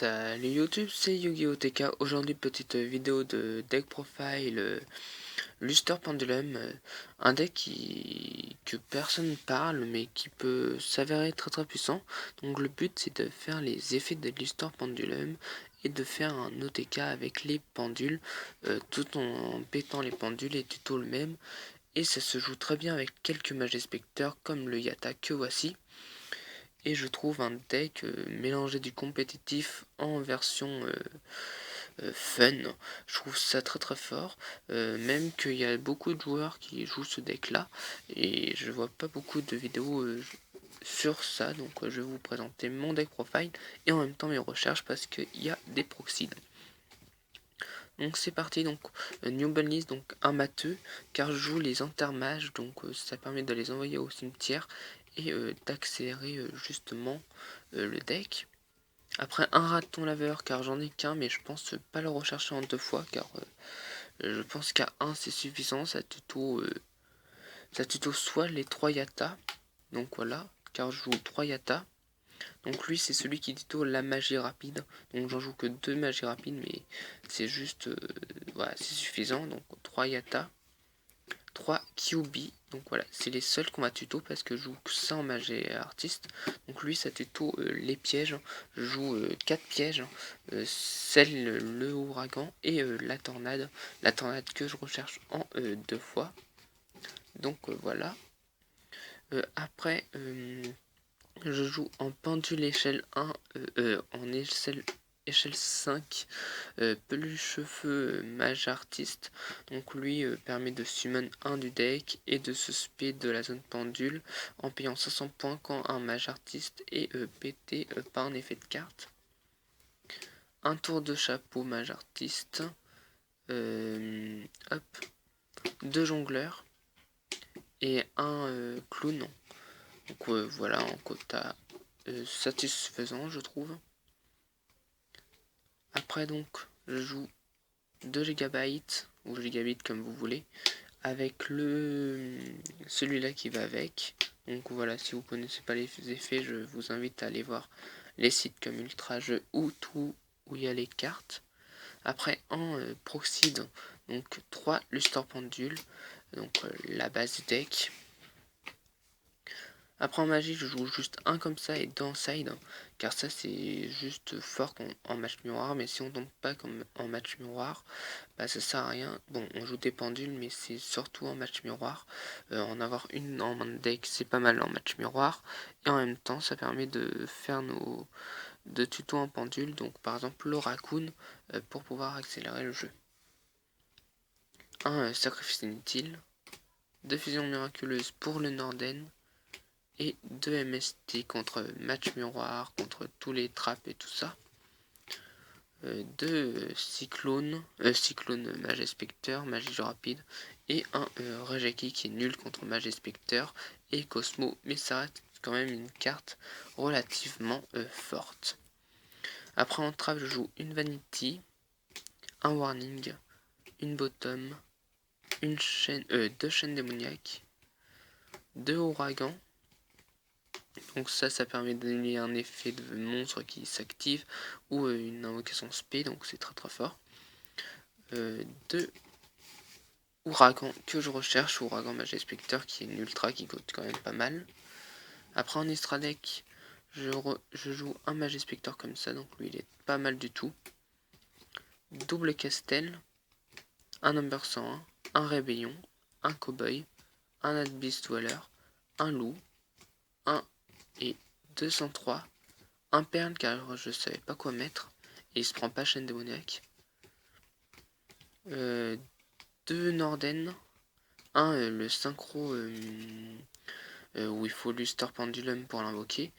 Salut YouTube, c'est Yu-Gi-Oh! TK. Aujourd'hui, petite vidéo de deck profile Luster Pendulum. Un deck que personne parle, mais qui peut s'avérer très puissant. Donc, le but c'est de faire les effets de Luster Pendulum et de faire un OTK avec les pendules, tout en pétant les pendules et tuto le même. Et ça se joue très bien avec quelques mages specteurs comme le Yata que voici. Et je trouve un deck mélanger du compétitif en version fun. Je trouve ça très fort. Même qu'il y a beaucoup de joueurs qui jouent ce deck là. Et je vois pas beaucoup de vidéos sur ça. Donc je vais vous présenter mon deck profile et en même temps mes recherches parce qu'il y a des proxys. Donc c'est parti, donc New Bunnies, donc un matheux, car je joue les intermages, donc ça permet de les envoyer au cimetière et d'accélérer justement le deck. Après un raton laveur, car j'en ai qu'un, mais je pense pas le rechercher en deux fois, car je pense qu'à un c'est suffisant, ça tuto soit les 3 yatas, donc voilà, car je joue 3 yatas. Donc lui c'est celui qui tuto la magie rapide. Donc j'en joue que 2 magies rapides, mais c'est juste voilà, c'est suffisant. Donc 3 Yata, 3 Kyubi. Donc voilà, c'est les seuls qu'on va tuto parce que je joue que ça en magie artiste. Donc lui ça tuto les pièges. Je joue 4 pièges, celle le ouragan et la tornade. La tornade que je recherche en 2 fois. Donc voilà. Après je joue en pendule échelle 1, en échelle 5, peluche feu mage artiste. Donc lui permet de summon un du deck et de se speed de la zone pendule en payant 500 points quand un mage artiste est pété par un effet de carte. Un tour de chapeau mage artiste. Hop. 2 jongleurs et un clown. Donc voilà, en quota satisfaisant je trouve. Après donc je joue 2 GB ou gigabits comme vous voulez avec celui-là qui va avec. Donc voilà, si vous connaissez pas les effets, je vous invite à aller voir les sites comme Ultrajeux ou tout où il y a les cartes. Après en proxy, donc 3 Luster Pendule, donc la base du deck. Après en magie je joue juste un comme ça et deux en side, car ça c'est juste fort en match miroir, mais si on tombe pas comme en match miroir, bah ça sert à rien. Bon, on joue des pendules, mais c'est surtout en match miroir. En avoir une en main deck c'est pas mal en match miroir, et en même temps ça permet de faire nos tutos en pendule, donc par exemple le raccoon pour pouvoir accélérer le jeu. Un sacrifice inutile, 2 fusions miraculeuses pour le Norden, et 2 MST contre match miroir, contre tous les traps et tout ça. 2 cyclones, mage spectre, magie rapide, et un Rejeki qui est nul contre mage spectre et Cosmo, mais ça reste quand même une carte relativement forte. Après en trap je joue une Vanity, un Warning, une Bottom, une chaîne, 2 chaînes démoniaques, 2 ouragans. Donc ça permet de donner un effet de monstre qui s'active ou une invocation spé, donc c'est très fort. 2 ouragans que je recherche, ouragan mage spectre qui est une ultra qui coûte quand même pas mal. Après en extra deck, je joue un mage spectre comme ça, donc lui il est pas mal du tout. Double castel, un number 101, un rébellion, un cowboy, un Abyss Dweller, un loup, un et 203, un perle car je savais pas quoi mettre et il se prend pas chaîne démoniaque. 2 Norden, un le synchro où il faut Luster Pendulum pour l'invoquer,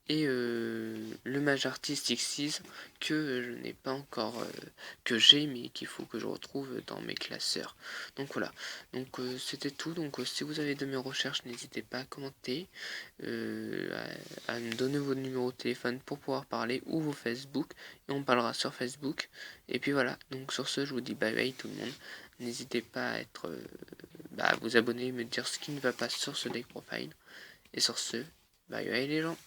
et le mage artiste X6 que je n'ai pas encore, que j'ai mais qu'il faut que je retrouve dans mes classeurs. Donc voilà, donc c'était tout. Donc si vous avez de mes recherches, n'hésitez pas à commenter, à me donner vos numéros de téléphone pour pouvoir parler, ou vos Facebook, et on parlera sur Facebook. Et puis voilà, donc sur ce je vous dis bye bye tout le monde. N'hésitez pas à être à vous abonner et me dire ce qui ne va pas sur ce deck profile. Et sur ce, bye bye les gens.